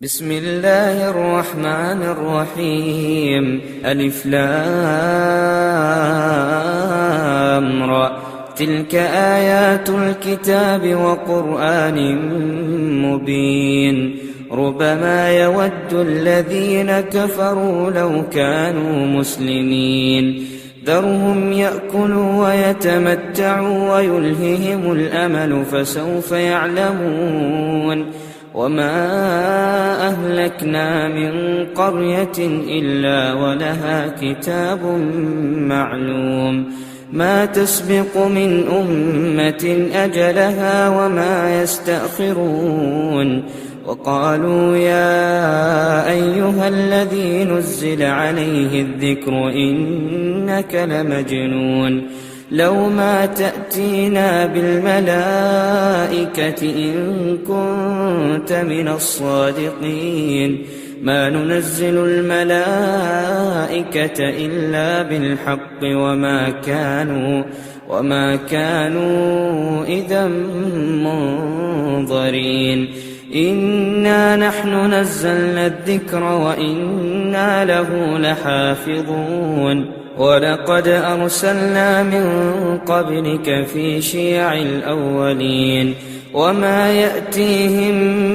بسم الله الرحمن الرحيم. ألف لام را. تلك آيات الكتاب وقرآن مبين. ربما يود الذين كفروا لو كانوا مسلمين. ذرهم يأكلوا ويتمتعوا ويلههم الأمل فسوف يعلمون. وما أهلكنا من قرية إلا ولها كتاب معلوم. ما تسبق من أمة أجلها وما يستأخرون. وقالوا يا أيها الذي نزل عليه الذكر إنك لمجنون. لو ما تأتينا بالملائكة إن كنت من الصادقين. ما ننزل الملائكة إلا بالحق وما كانوا إذا منظرين. إنا نحن نزلنا الذكر وإنا له لحافظون. ولقد أرسلنا من قبلك في شيع الأولين. وما يأتيهم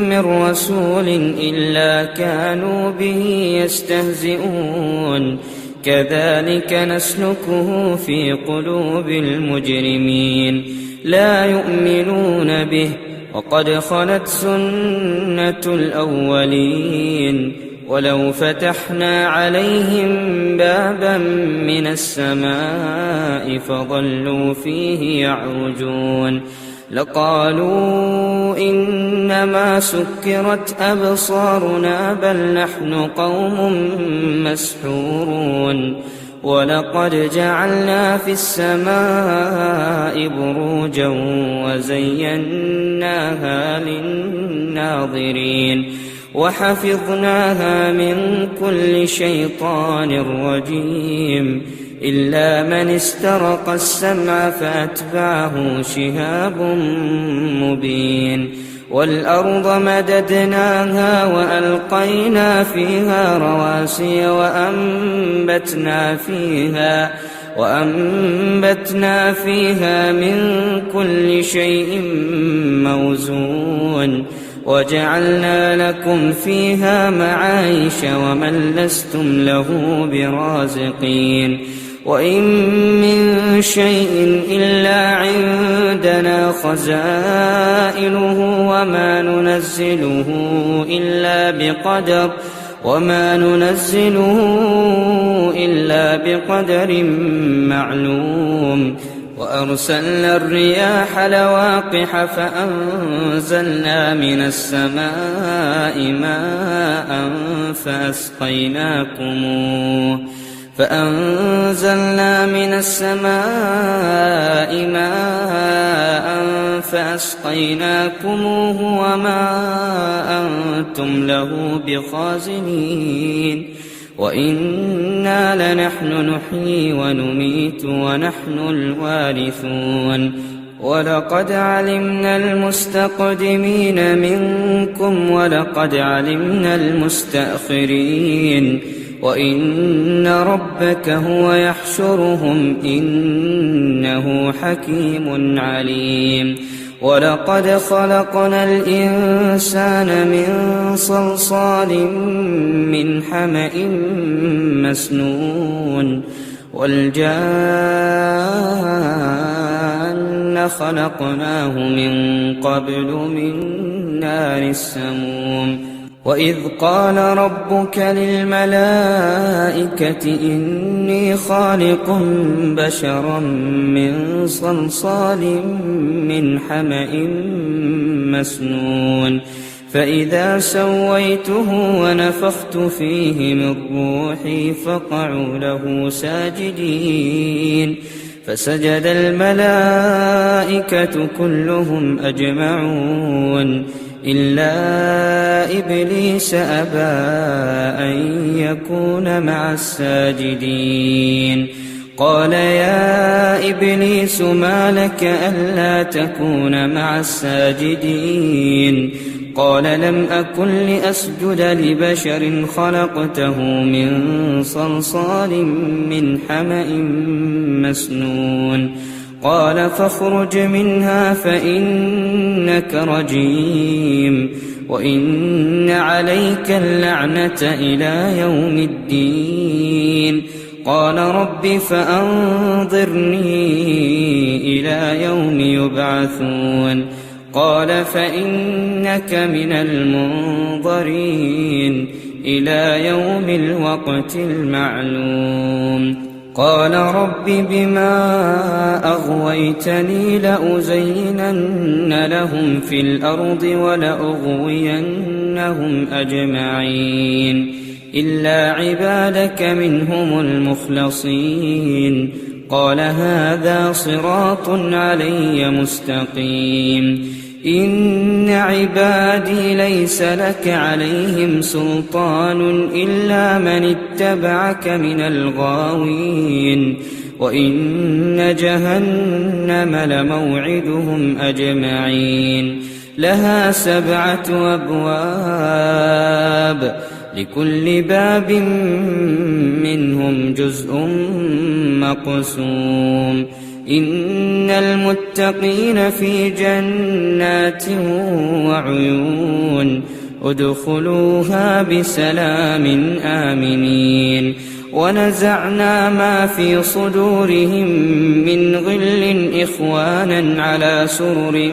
من رسول إلا كانوا به يستهزئون. كذلك نسلكه في قلوب المجرمين. لا يؤمنون به وقد خلت سنة الأولين. ولو فتحنا عليهم بابا من السماء فظلوا فيه يعرجون لقالوا إنما سكرت أبصارنا بل نحن قوم مسحورون. ولقد جعلنا في السماء بروجا وزيناها للناظرين وحفظناها من كل شيطان رجيم إلا من استرق السمع فأتبعه شهاب مبين. والأرض مددناها وألقينا فيها رواسي وأنبتنا فيها من كل شيء موزون. وجعلنا لكم فيها معايش ومن لستم له برازقين. وإن من شيء إلا عندنا خزائنه وما ننزله إلا بقدر معلوم. وأرسلنا الرياح لواقح فأنزلنا من السماء ماء فأسقيناكموه وما أنتم له بخازنين. وإنا لنحن نحيي ونميت ونحن الوارثون. ولقد علمنا المستقدمين منكم ولقد علمنا المستأخرين. وإن ربك هو يحشرهم إنه حكيم عليم. ولقد خلقنا الإنسان من صلصال من حمأ مسنون. والجان خلقناه من قبل من نار السموم. وإذ قال ربك للملائكة إني خالق بشرا من صلصال من حمأ مسنون. فإذا سويته ونفخت فيه من روحي فقعوا له ساجدين. فسجد الملائكة كلهم أجمعون إلا إبليس أبى أن يكون مع الساجدين. قال يا إبليس ما لك ألا تكون مع الساجدين؟ قال لم أكن لأسجد لبشر خلقته من صلصال من حمأ مسنون قال فاخرج منها فإنك رجيم وإن عليك اللعنة إلى يوم الدين قال رب فأنظرني إلى يوم يبعثون قال فإنك من المنظرين إلى يوم الوقت المعلوم قال رب بما أغويتني لأزينن لهم في الأرض ولأغوينهم أجمعين إلا عبادك منهم المخلصين قال هذا صراط علي مستقيم إن عبادي ليس لك عليهم سلطان إلا من اتبعك من الغاوين وإن جهنم لموعدهم أجمعين لها 7 أبواب لكل باب منهم جزء مقسوم إن المتقين في جنات وعيون ادخلوها بسلام آمنين ونزعنا ما في صدورهم من غل إخوانا على سرر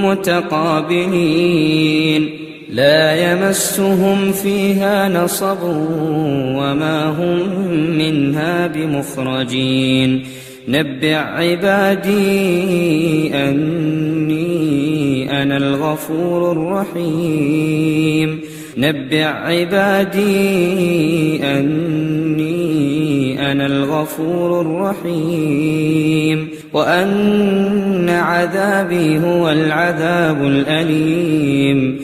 متقابلين لا يمسهم فيها نصب وما هم منها بمخرجين نبئ عبادي أني أنا الغفور الرحيم نبئ عبادي أني أنا الغفور الرحيم وأن عذابي هو العذاب الأليم